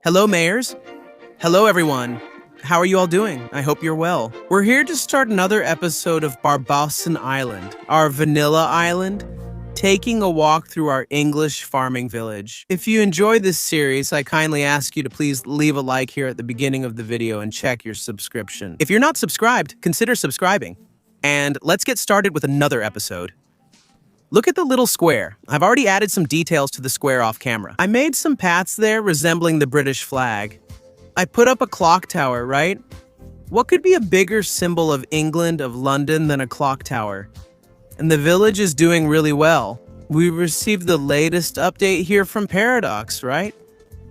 Hello, Mayors. Hello, everyone. How are you all doing? I hope you're well. We're here to start another episode of Barbossen Island, our vanilla island, taking a walk through our English farming village. If you enjoy this series, I kindly ask you to please leave a like here at the beginning of the video and check your subscription. If you're not subscribed, consider subscribing. And let's get started with another episode. Look at the little square. I've already added some details to the square off camera. I made some paths there resembling the British flag. I put up a clock tower, right? What could be a bigger symbol of England, of London, than a clock tower? And the village is doing really well. We received the latest update here from Paradox, right?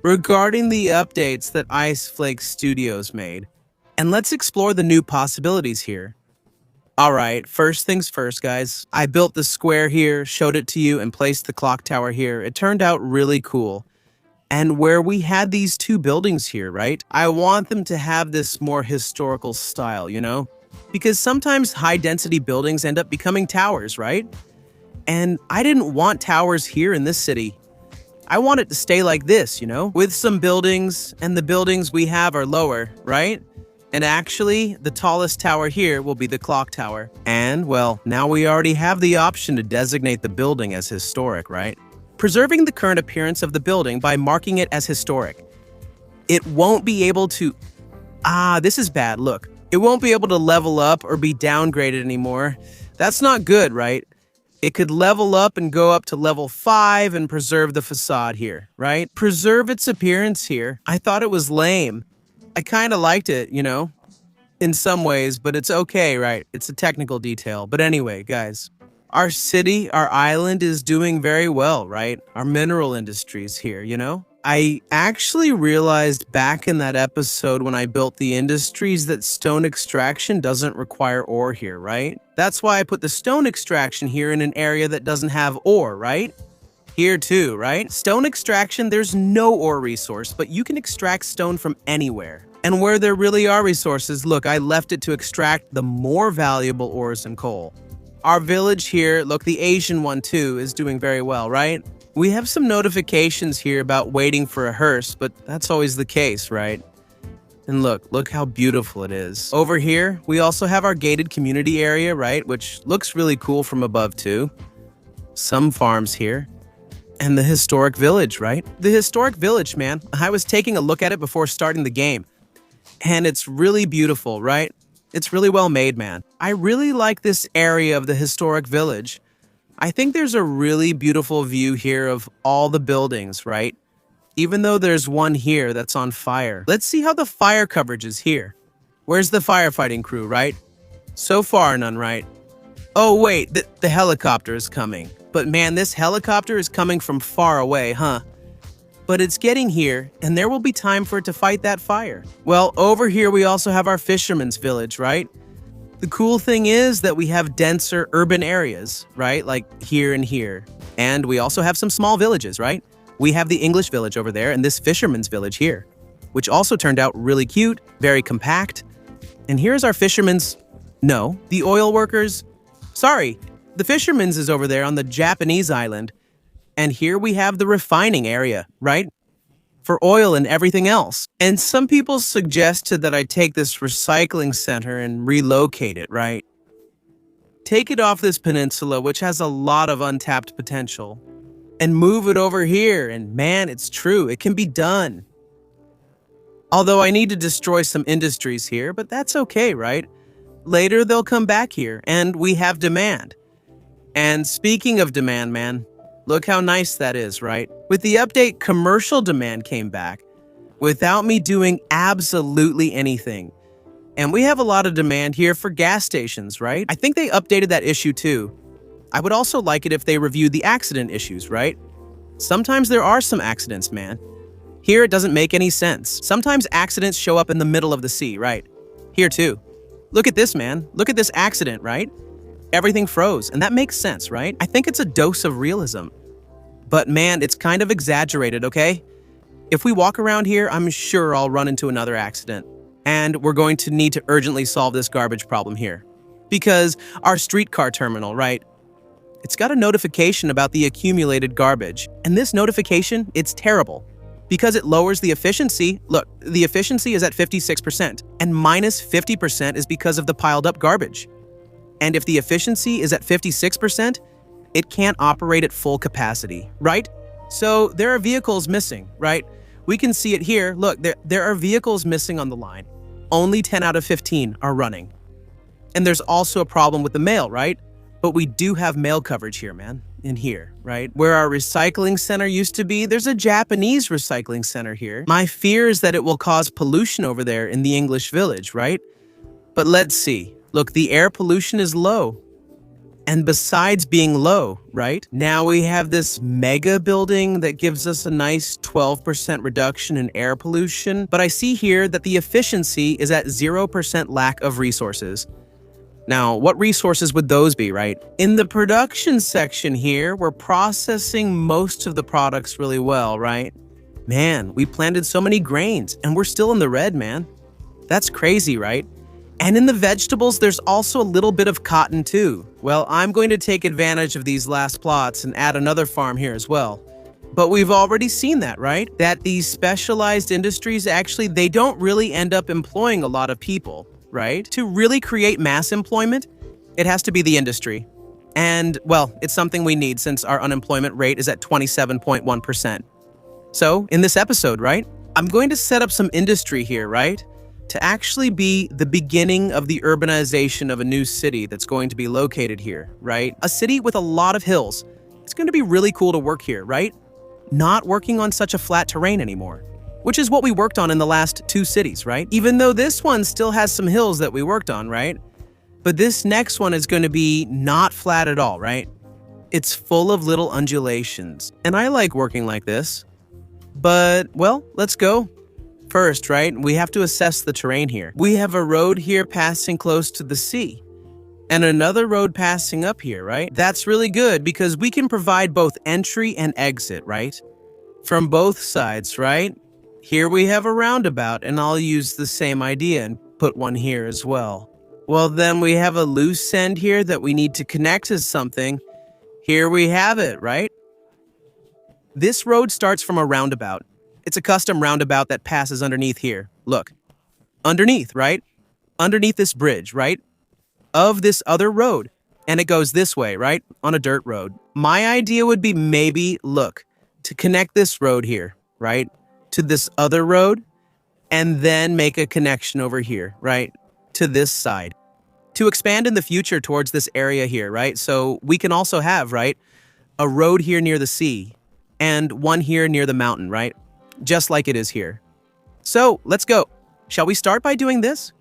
Regarding the updates that Ice Flake Studios made. And let's explore the new possibilities here. Alright, first things first, guys. I built the square here, showed it to you, and placed the clock tower here. It turned out really cool. And where we had these two buildings here, right? I want them to have this more historical style, you know? Because sometimes high-density buildings end up becoming towers, right? And I didn't want towers here in this city. I want it to stay like this, you know? With some buildings, and the buildings we have are lower, right? And actually, the tallest tower here will be the clock tower. And, well, now we already have the option to designate the building as historic, right? Preserving the current appearance of the building by marking it as historic. It won't be able to... this is bad, look. It won't be able to level up or be downgraded anymore. That's not good, right? It could level up and go up to level 5 and preserve the facade here, right? Preserve its appearance here. I thought it was lame. I kind of liked it, you know, in some ways, but it's okay, right? It's a technical detail. But anyway, guys, our city, our island is doing very well, right? Our mineral industry's here, you know? I actually realized back in that episode when I built the industries that stone extraction doesn't require ore here, right? That's why I put the stone extraction here in an area that doesn't have ore, right? Here too, right? Stone extraction, there's no ore resource, but you can extract stone from anywhere. And where there really are resources, look, I left it to extract the more valuable ores and coal. Our village here, look, the Asian one too, is doing very well, right? We have some notifications here about waiting for a hearse, but that's always the case, right? And look how beautiful it is. Over here, we also have our gated community area, right? Which looks really cool from above too. Some farms here. And the historic village, right? The historic village, man. I was taking a look at it before starting the game. And it's really beautiful, right? It's really well made, man. I really like this area of the historic village. I think there's a really beautiful view here of all the buildings, right? Even though there's one here that's on fire. Let's see how the fire coverage is here. Where's the firefighting crew, right? So far, none, right? Oh, wait, the helicopter is coming. But man, this helicopter is coming from far away, huh? But it's getting here, and there will be time for it to fight that fire. Well, over here we also have our fisherman's village, right? The cool thing is that we have denser urban areas, right? Like here and here. And we also have some small villages, right? We have the English village over there and this fisherman's village here, which also turned out really cute, very compact. And here's our fisherman's... No, the oil workers... Sorry. The fisherman's is over there on the Japanese island. And here we have the refining area, right? For oil and everything else. And some people suggested that I take this recycling center and relocate it, right? Take it off this peninsula, which has a lot of untapped potential, and move it over here. And man, it's true. It can be done. Although I need to destroy some industries here, but that's okay, right? Later, they'll come back here, and we have demand. And speaking of demand, man, look how nice that is, right? With the update, commercial demand came back without me doing absolutely anything. And we have a lot of demand here for gas stations, right? I think they updated that issue too. I would also like it if they reviewed the accident issues, right? Sometimes there are some accidents, man. Here it doesn't make any sense. Sometimes accidents show up in the middle of the sea, right? Here too. Look at this, man. Look at this accident, right? Everything froze, and that makes sense, right? I think it's a dose of realism. But man, it's kind of exaggerated, okay? If we walk around here, I'm sure I'll run into another accident. And we're going to need to urgently solve this garbage problem here. Because our streetcar terminal, right? It's got a notification about the accumulated garbage. And this notification, it's terrible. Because it lowers the efficiency. Look, the efficiency is at 56%, and minus 50% is because of the piled up garbage. And if the efficiency is at 56%, it can't operate at full capacity, right? So there are vehicles missing, right? We can see it here. Look, there are vehicles missing on the line. Only 10 out of 15 are running. And there's also a problem with the mail, right? But we do have mail coverage here, man. In here, right? Where our recycling center used to be, there's a Japanese recycling center here. My fear is that it will cause pollution over there in the English village, right? But let's see. Look, the air pollution is low. And besides being low, right? Now we have this mega building that gives us a nice 12% reduction in air pollution. But I see here that the efficiency is at 0% lack of resources. Now, what resources would those be, right? In the production section here, we're processing most of the products really well, right? Man, we planted so many grains and we're still in the red, man. That's crazy, right? And in the vegetables, there's also a little bit of cotton too. Well, I'm going to take advantage of these last plots and add another farm here as well. But we've already seen that, right? That these specialized industries, actually, they don't really end up employing a lot of people. Right? To really create mass employment, it has to be the industry. And, well, it's something we need since our unemployment rate is at 27.1%. So, in this episode, right, I'm going to set up some industry here, right, to actually be the beginning of the urbanization of a new city that's going to be located here, right? A city with a lot of hills. It's going to be really cool to work here, right? Not working on such a flat terrain anymore. Which is what we worked on in the last 2 cities, right? Even though this one still has some hills that we worked on, right? But this next one is going to be not flat at all, right? It's full of little undulations. And I like working like this. But, well, let's go. First, right, we have to assess the terrain here. We have a road here passing close to the sea. And another road passing up here, right? That's really good because we can provide both entry and exit, right? From both sides, right? Here we have a roundabout, and I'll use the same idea and put one here as well. Well, then we have a loose end here that we need to connect to something. Here we have it, right? This road starts from a roundabout. It's a custom roundabout that passes underneath here. Look, underneath, right? Underneath this bridge, right? Of this other road. And it goes this way, right? On a dirt road. My idea would be maybe, look, to connect this road here, right? To this other road, and then make a connection over here, right? To this side. To expand in the future towards this area here, right? So we can also have, right, a road here near the sea, and one here near the mountain, right? Just like it is here. So, let's go. Shall we start by doing this?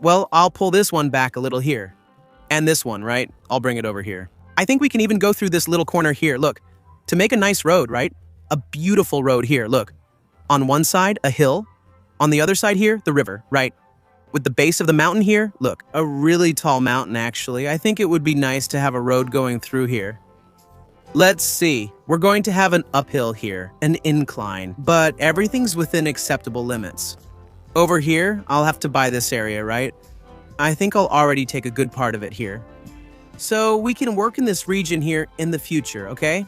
Well, I'll pull this one back a little here. And this one, right? I'll bring it over here. I think we can even go through this little corner here, look. To make a nice road, right? A beautiful road here, look. On one side, a hill. On the other side here, the river, right? With the base of the mountain here, look, a really tall mountain, actually. I think it would be nice to have a road going through here. Let's see. We're going to have an uphill here, an incline, but everything's within acceptable limits. Over here, I'll have to buy this area, right? I think I'll already take a good part of it here. So we can work in this region here in the future, okay?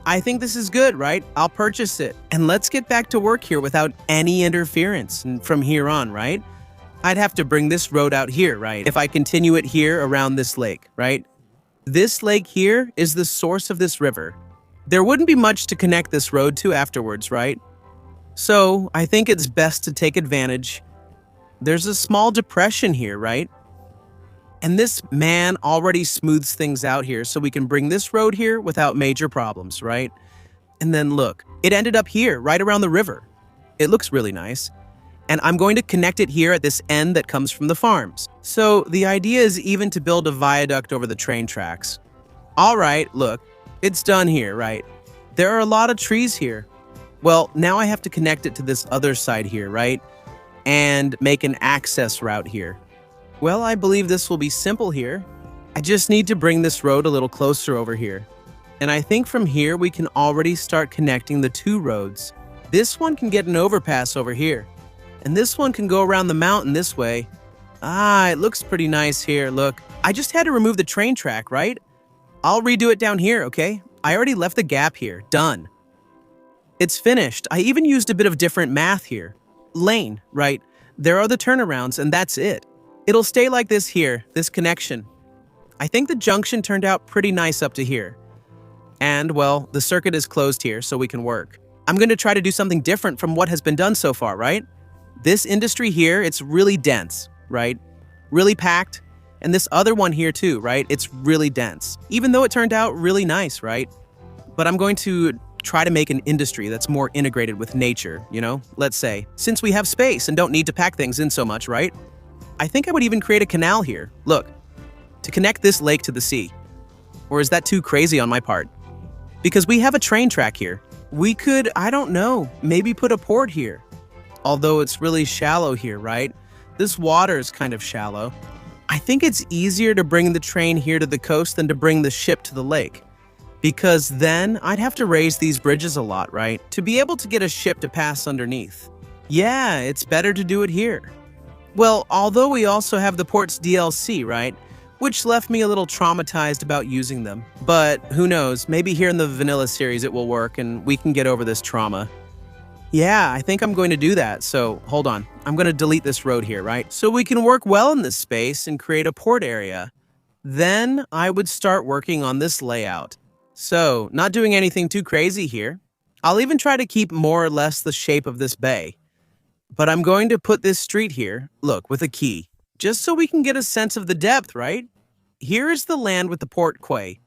I think this is good, right? I'll purchase it. And let's get back to work here without any interference from here on, right? I'd have to bring this road out here, right? If I continue it here around this lake, right? This lake here is the source of this river. There wouldn't be much to connect this road to afterwards, right? So I think it's best to take advantage. There's a small depression here, right? And this man already smooths things out here so we can bring this road here without major problems, right? And then look, it ended up here, right around the river. It looks really nice. And I'm going to connect it here at this end that comes from the farms. So the idea is even to build a viaduct over the train tracks. All right, look, it's done here, right? There are a lot of trees here. Well, now I have to connect it to this other side here, right? And make an access route here. Well, I believe this will be simple here. I just need to bring this road a little closer over here. And I think from here we can already start connecting the 2 roads. This one can get an overpass over here. And this one can go around the mountain this way. Ah, it looks pretty nice here, look. I just had to remove the train track, right? I'll redo it down here, okay? I already left the gap here, done. It's finished. I even used a bit of different math here. Lane, right? There are the turnarounds, and that's it. It'll stay like this here, this connection. I think the junction turned out pretty nice up to here. And, well, the circuit is closed here, so we can work. I'm going to try to do something different from what has been done so far, right? This industry here, it's really dense, right? Really packed. And this other one here too, right? It's really dense. Even though it turned out really nice, right? But I'm going to try to make an industry that's more integrated with nature, you know? Let's say, since we have space and don't need to pack things in so much, right? I think I would even create a canal here. Look, to connect this lake to the sea. Or is that too crazy on my part? Because we have a train track here. We could, I don't know, maybe put a port here. Although it's really shallow here, right? This water is kind of shallow. I think it's easier to bring the train here to the coast than to bring the ship to the lake. Because then I'd have to raise these bridges a lot, right? To be able to get a ship to pass underneath. Yeah, it's better to do it here. Well, although we also have the port's DLC, right? Which left me a little traumatized about using them. But who knows, maybe here in the vanilla series it will work and we can get over this trauma. Yeah, I think I'm going to do that, so hold on. I'm going to delete this road here, right? So we can work well in this space and create a port area. Then I would start working on this layout. So, not doing anything too crazy here. I'll even try to keep more or less the shape of this bay. But I'm going to put this street here, look, with a key. Just so we can get a sense of the depth, right? Here is the land with the port quay.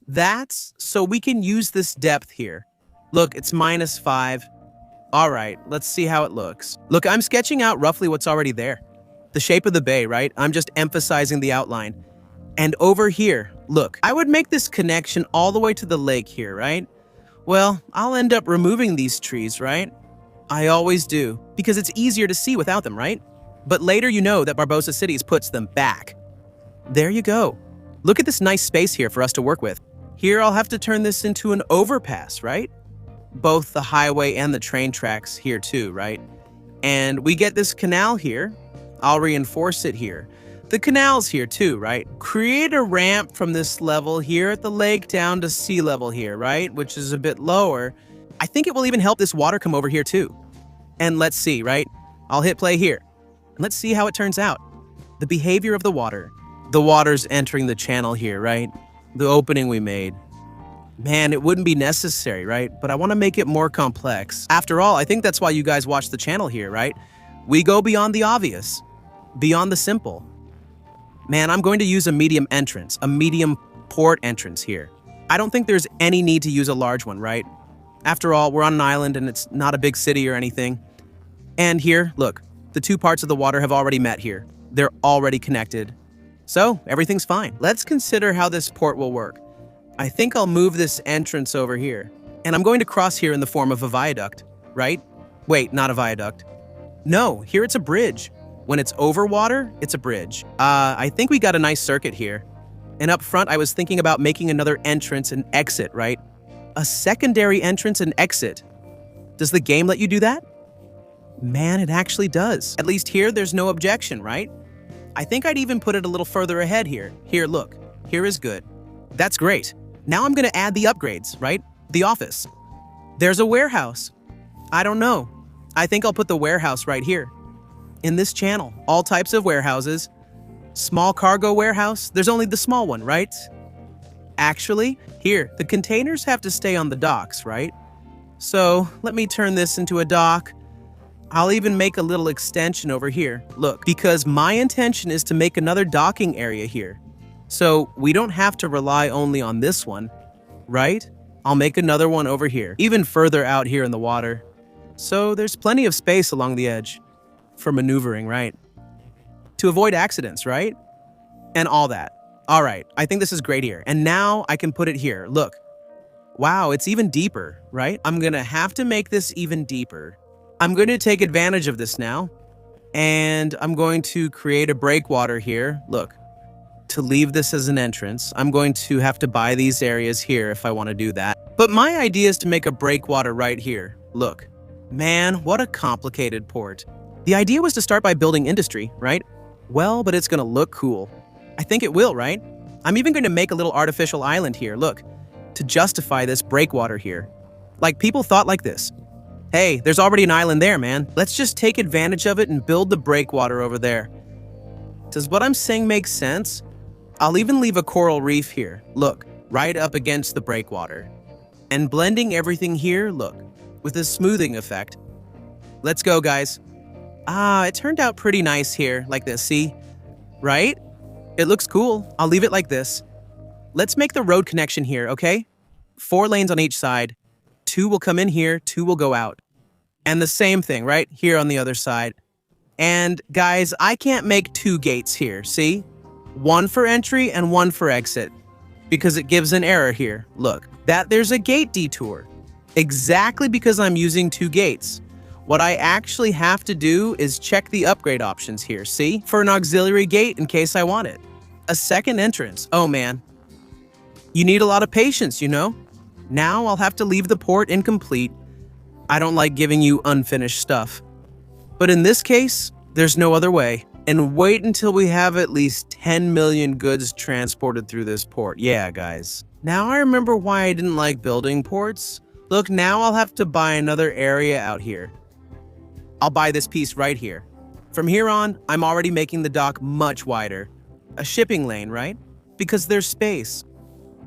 That's so we can use this depth here. Look, it's -5. All right, let's see how it looks. Look, I'm sketching out roughly what's already there. The shape of the bay, right? I'm just emphasizing the outline. And over here, look, I would make this connection all the way to the lake here, right? Well, I'll end up removing these trees, right? I always do, because it's easier to see without them, right? But later you know that Barbosa Cities puts them back. There you go. Look at this nice space here for us to work with. Here I'll have to turn this into an overpass, right? Both the highway and the train tracks here too, right? And we get this canal here. I'll reinforce it here. The canal's here too, right? Create a ramp from this level here at the lake down to sea level here, right? Which is a bit lower. I think it will even help this water come over here too. And let's see, right? I'll hit play here. And let's see how it turns out. The behavior of the water. The water's entering the channel here, right? The opening we made. Man, it wouldn't be necessary, right? But I want to make it more complex. After all, I think that's why you guys watch the channel here, right? We go beyond the obvious, beyond the simple. Man, I'm going to use a medium entrance, a medium port entrance here. I don't think there's any need to use a large one, right? After all, we're on an island and it's not a big city or anything. And here, look, the two parts of the water have already met here. They're already connected. So, everything's fine. Let's consider how this port will work. I think I'll move this entrance over here. And I'm going to cross here in the form of a viaduct, right? Wait, not a viaduct. No, here it's a bridge. When it's over water, it's a bridge. I think we got a nice circuit here. And up front, I was thinking about making another entrance and exit, right? A secondary entrance and exit. Does the game let you do that? Man, it actually does. At least here, there's no objection, right? I think I'd even put it a little further ahead here. Here, look. Here is good. That's great. Now I'm going to add the upgrades, right? The office. There's a warehouse. I don't know. I think I'll put the warehouse right here. In this channel, all types of warehouses. Small cargo warehouse, there's only the small one, right? Actually, here, the containers have to stay on the docks, right? So, let me turn this into a dock. I'll even make a little extension over here. Look, because my intention is to make another docking area here. So, we don't have to rely only on this one, right? I'll make another one over here, even further out here in the water. So, there's plenty of space along the edge for maneuvering, right? To avoid accidents, right? And all that. All right, I think this is great here. And now I can put it here. Look. Wow, it's even deeper, right? I'm going to have to make this even deeper. I'm going to take advantage of this now. And I'm going to create a breakwater here. Look. To leave this as an entrance, I'm going to have to buy these areas here if I want to do that. But my idea is to make a breakwater right here. Look. Man, what a complicated port. The idea was to start by building industry, right? Well, but it's going to look cool. I think it will, right? I'm even going to make a little artificial island here, look, to justify this breakwater here. Like, people thought like this. Hey, there's already an island there, man. Let's just take advantage of it and build the breakwater over there. Does what I'm saying make sense? I'll even leave a coral reef here. Look, right up against the breakwater. And blending everything here, look, with a smoothing effect. Let's go, guys. It turned out pretty nice here, like this, see? Right? It looks cool. I'll leave it like this. Let's make the road connection here, okay? 4 lanes on each side. 2 will come in here, 2 will go out. And the same thing, right? Here on the other side. And guys, I can't make 2 gates here, see? 1 for entry and 1 for exit. Because it gives an error here. Look, there's a gate detour. Exactly because I'm using 2 gates. What I actually have to do is check the upgrade options here, see? For an auxiliary gate in case I want it. A second entrance. Oh man. You need a lot of patience, you know? Now I'll have to leave the port incomplete. I don't like giving you unfinished stuff. But in this case, there's no other way. And wait until we have at least 10 million goods transported through this port. Yeah, guys. Now I remember why I didn't like building ports. Look, now I'll have to buy another area out here. I'll buy this piece right here. From here on, I'm already making the dock much wider. A shipping lane, right? Because there's space.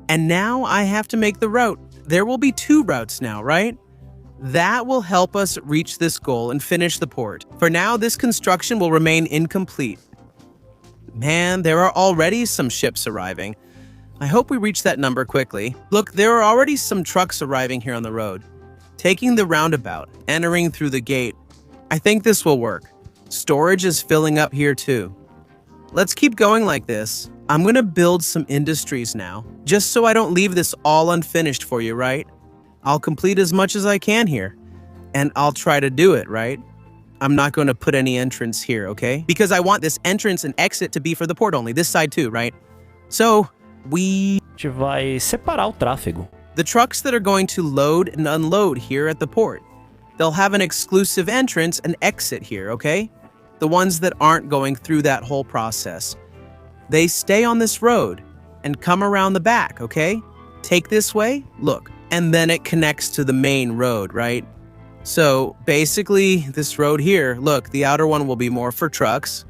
And now I have to make the route. There will be 2 routes now, right? That will help us reach this goal and finish the port. For now, this construction will remain incomplete. Man, there are already some ships arriving. I hope we reach that number quickly. Look, there are already some trucks arriving here on the road. Taking the roundabout, entering through the gate. I think this will work. Storage is filling up here too. Let's keep going like this. I'm gonna build some industries now, just so I don't leave this all unfinished for you, right? I'll complete as much as I can here, and I'll try to do it, right? I'm not gonna put any entrance here, okay? Because I want this entrance and exit to be for the port only, this side too, right? So, A gente vai separar o tráfego. the trucks that are going to load and unload here at the port, they'll have an exclusive entrance and exit here, okay? The ones that aren't going through that whole process. They stay on this road and come around the back, okay? Take this way, look, and then it connects to the main road, right? So basically, this road here, look, the outer one will be more for trucks,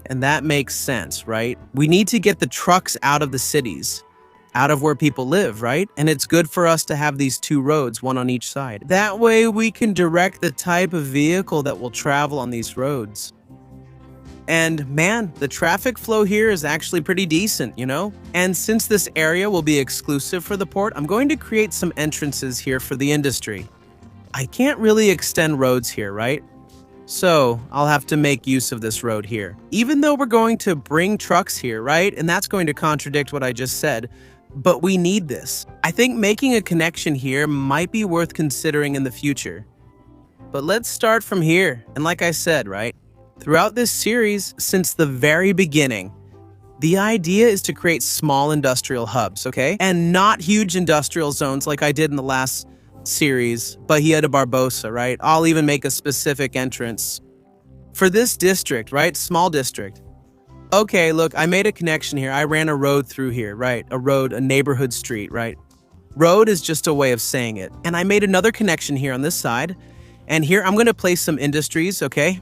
and that makes sense, right? We need to get the trucks out of the cities, out of where people live, right? And it's good for us to have these 2 roads, one on each side. That way we can direct the type of vehicle that will travel on these roads. And man, the traffic flow here is actually pretty decent, you know? And since this area will be exclusive for the port, I'm going to create some entrances here for the industry. I can't really extend roads here, right? So I'll have to make use of this road here. Even though we're going to bring trucks here, right? And that's going to contradict what I just said, but we need this. I think making a connection here might be worth considering in the future. But let's start from here. And like I said, right? Throughout this series, since the very beginning, the idea is to create small industrial hubs, okay? And not huge industrial zones like I did in the last series, Bahia de Barbosa, right? I'll even make a specific entrance. For this district, right? Small district. Okay, look, I made a connection here. I ran a road through here, right? A road, a neighborhood street, right? Road is just a way of saying it. And I made another connection here on this side. And here, I'm gonna place some industries, okay?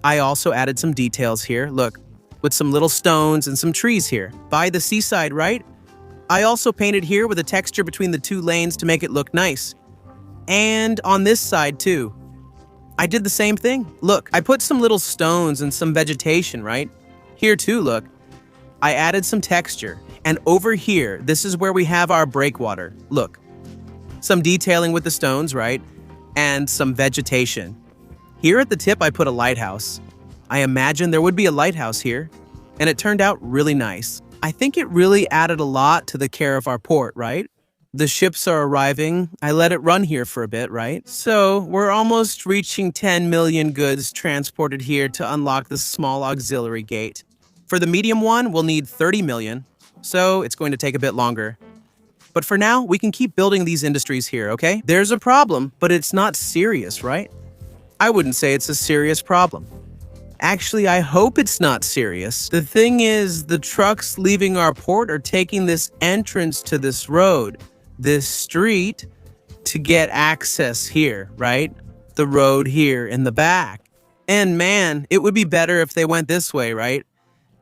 I also added some details here, look, with some little stones and some trees here. By the seaside, right? I also painted here with a texture between the 2 lanes to make it look nice. And on this side too. I did the same thing. Look, I put some little stones and some vegetation, right? Here too, look. I added some texture. And over here, this is where we have our breakwater. Look, some detailing with the stones, right? And some vegetation. Here at the tip, I put a lighthouse. I imagined there would be a lighthouse here, and it turned out really nice. I think it really added a lot to the care of our port, right? The ships are arriving. I let it run here for a bit, right? So we're almost reaching 10 million goods transported here to unlock the small auxiliary gate. For the medium one, we'll need 30 million, so it's going to take a bit longer. But for now, we can keep building these industries here, okay? There's a problem, but it's not serious, right? I wouldn't say it's a serious problem. Actually, I hope it's not serious. The thing is, the trucks leaving our port are taking this entrance to this road, this street, to get access here, right? the road here in the back. And man, it would be better if they went this way, right?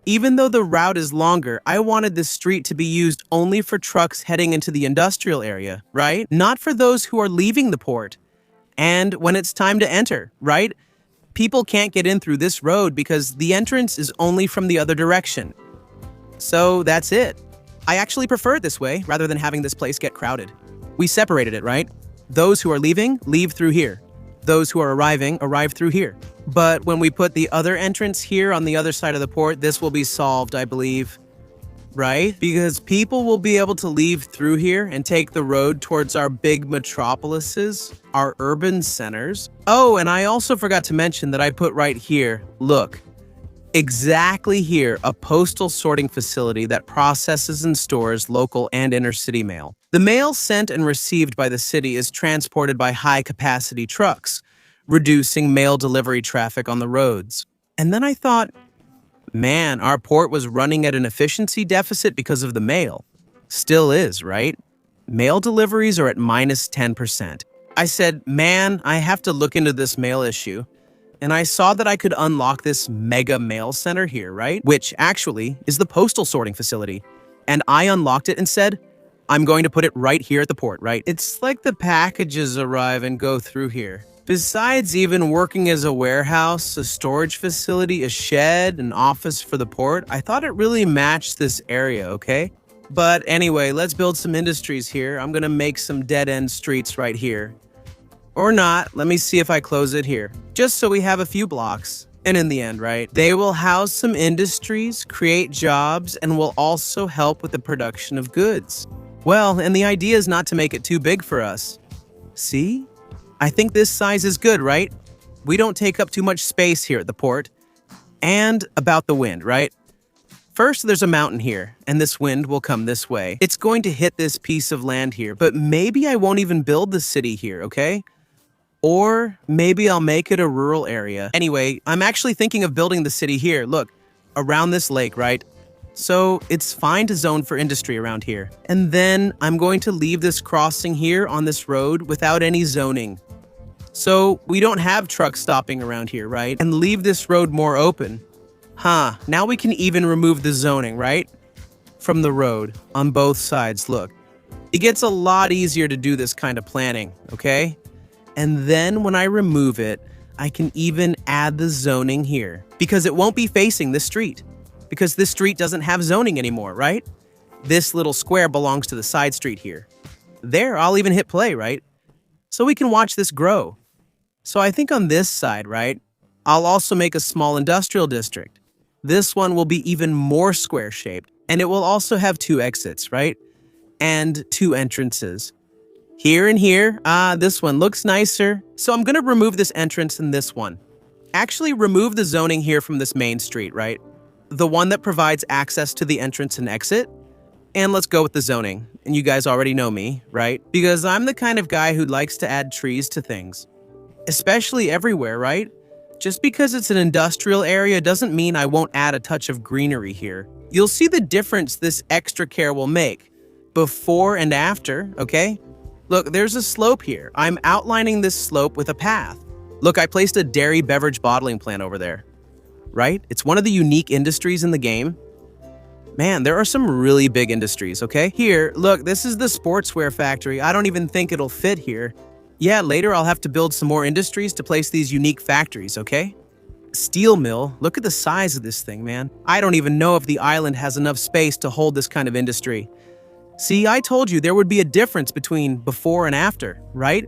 Even though the route is longer, I wanted this street to be used only for trucks heading into the industrial area, right? Not for those who are leaving the port. And when it's time to enter, right? People can't get in through this road because the entrance is only from the other direction. So that's it. I actually prefer it this way rather than having this place get crowded. We separated it, right? Those who are leaving, leave through here. Those who are arriving, arrive through here. But when we put the other entrance here on the other side of the port, this will be solved, I believe. Right? Because people will be able to leave through here and take the road towards our big metropolises, our urban centers. Oh, and I also forgot to mention that I put right here, look, exactly here, a postal sorting facility that processes and stores local and inner-city mail. The mail sent and received by the city is transported by high-capacity trucks, reducing mail delivery traffic on the roads. And then I thought, man, our port was running at an efficiency deficit because of the mail. Still is, right? Mail deliveries are at minus 10%. I said, man, I have to look into this mail issue. And I saw that I could unlock this mega mail center here, right? Which actually is the postal sorting facility. And I unlocked it and said, I'm going to put it right here at the port, right? It's like the packages arrive and go through here. Besides even working as a warehouse, a storage facility, a shed, an office for the port, I thought it really matched this area, okay? But anyway, let's build some industries here. I'm gonna make some dead-end streets right here. Or not, let me see if I close it here. Just so we have a few blocks. And in the end, right, they will house some industries, create jobs, and will also help with the production of goods. Well, and the idea is not to make it too big for us. See? I think this size is good, right? We don't take up too much space here at the port. And about the wind, right? First, there's a mountain here, and this wind will come this way. It's going to hit this piece of land here, but maybe I won't even build the city here, okay? Or maybe I'll make it a rural area. Anyway, I'm actually thinking of building the city here. Look, around this lake, right? So it's fine to zone for industry around here. And then I'm going to leave this crossing here on this road without any zoning. So we don't have trucks stopping around here, right? And leave this road more open. Now we can even remove the zoning, right? From the road on both sides, look. It gets a lot easier to do this kind of planning, okay? And then when I remove it, I can even add the zoning here because it won't be facing this street because this street doesn't have zoning anymore, right? This little square belongs to the side street here. There, I'll even hit play, right? So we can watch this grow. So I think on this side, right, I'll also make a small industrial district. This one will be even more square-shaped, and it will also have 2 exits, right? And 2 entrances. Here and here, this one looks nicer. So I'm gonna remove this entrance and this one. Actually remove the zoning here from this main street, right? The one that provides access to the entrance and exit. And let's go with the zoning. And you guys already know me, right? Because I'm the kind of guy who likes to add trees to things. Especially everywhere, right? Just because it's an industrial area doesn't mean I won't add a touch of greenery here. You'll see the difference this extra care will make. Before and after, okay? Look, there's a slope here. I'm outlining this slope with a path. Look, I placed a dairy beverage bottling plant over there. Right? It's one of the unique industries in the game. Man, there are some really big industries, okay? Here, look, this is the sportswear factory. I don't even think it'll fit here. Yeah, later I'll have to build some more industries to place these unique factories, okay? Steel mill, look at the size of this thing, man. I don't even know if the island has enough space to hold this kind of industry. See, I told you there would be a difference between before and after, right?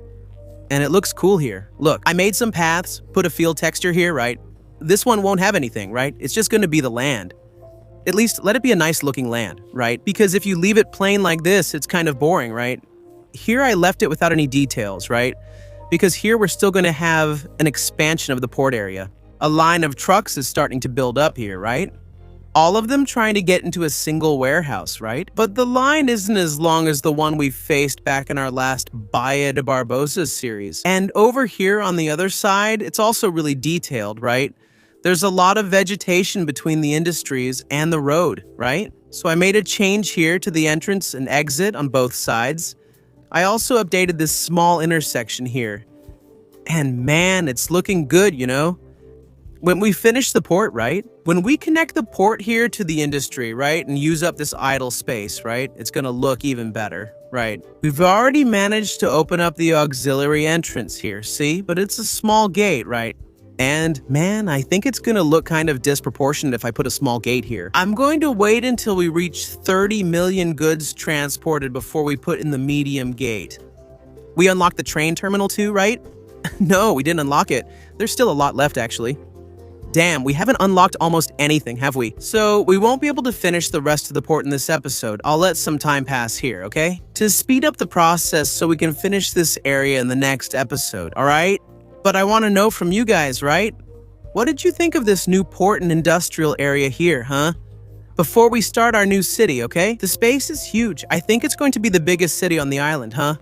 And it looks cool here. Look, I made some paths, put a field texture here, right? This one won't have anything, right? It's just gonna be the land. At least let it be a nice looking land, right? Because if you leave it plain like this, it's kind of boring, right? Here I left it without any details, right? Because here we're still gonna have an expansion of the port area. A line of trucks is starting to build up here, right? All of them trying to get into a single warehouse, right? But the line isn't as long as the one we faced back in our last Bahia de Barbosa series. And over here on the other side, it's also really detailed, right? There's a lot of vegetation between the industries and the road, right? So I made a change here to the entrance and exit on both sides. I also updated this small intersection here. And man, it's looking good, you know? When we finish the port, right? When we connect the port here to the industry, right? And use up this idle space, right? It's gonna look even better, right? We've already managed to open up the auxiliary entrance here, see? But it's a small gate, right? And man, I think it's gonna look kind of disproportionate if I put a small gate here. I'm going to wait until we reach 30 million goods transported before we put in the medium gate. We unlocked the train terminal too, right? No, we didn't unlock it. There's still a lot left, actually. Damn, we haven't unlocked almost anything, have we? So we won't be able to finish the rest of the port in this episode. I'll let some time pass here, okay? To speed up the process so we can finish this area in the next episode, alright? But I want to know from you guys, right? What did you think of this new port and industrial area here, huh? Before we start our new city, okay? The space is huge. I think it's going to be the biggest city on the island, huh?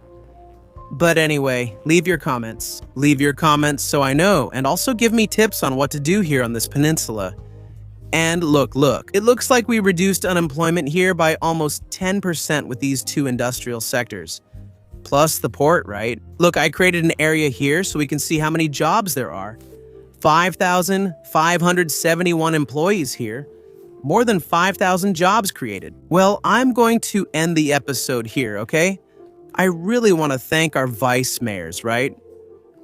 But anyway, leave your comments. Leave your comments so I know, and also give me tips on what to do here on this peninsula. And look, it looks like we reduced unemployment here by almost 10% with these two industrial sectors. Plus the port, right? Look, I created an area here so we can see how many jobs there are. 5,571 employees here. More than 5,000 jobs created. Well, I'm going to end the episode here, okay? I really want to thank our vice mayors, right?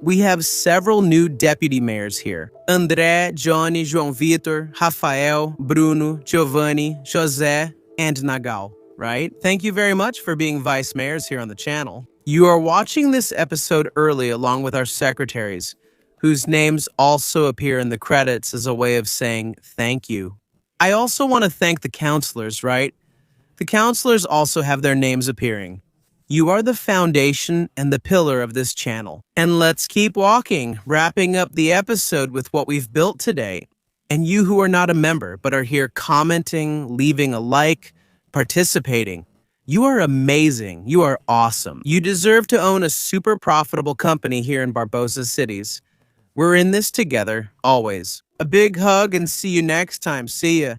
We have several new deputy mayors here. André, Johnny, João Vitor, Rafael, Bruno, Giovanni, José, and Nagal, right? Thank you very much for being vice mayors here on the channel. You are watching this episode early along with our secretaries, whose names also appear in the credits as a way of saying thank you. I also want to thank the counselors, right? The counselors also have their names appearing. You are the foundation and the pillar of this channel. And let's keep walking, wrapping up the episode with what we've built today. And you who are not a member but are here commenting, leaving a like, participating, you are amazing. You are awesome. You deserve to own a super profitable company here in Barbosa Cities. We're in this together, always. A big hug and see you next time. See ya.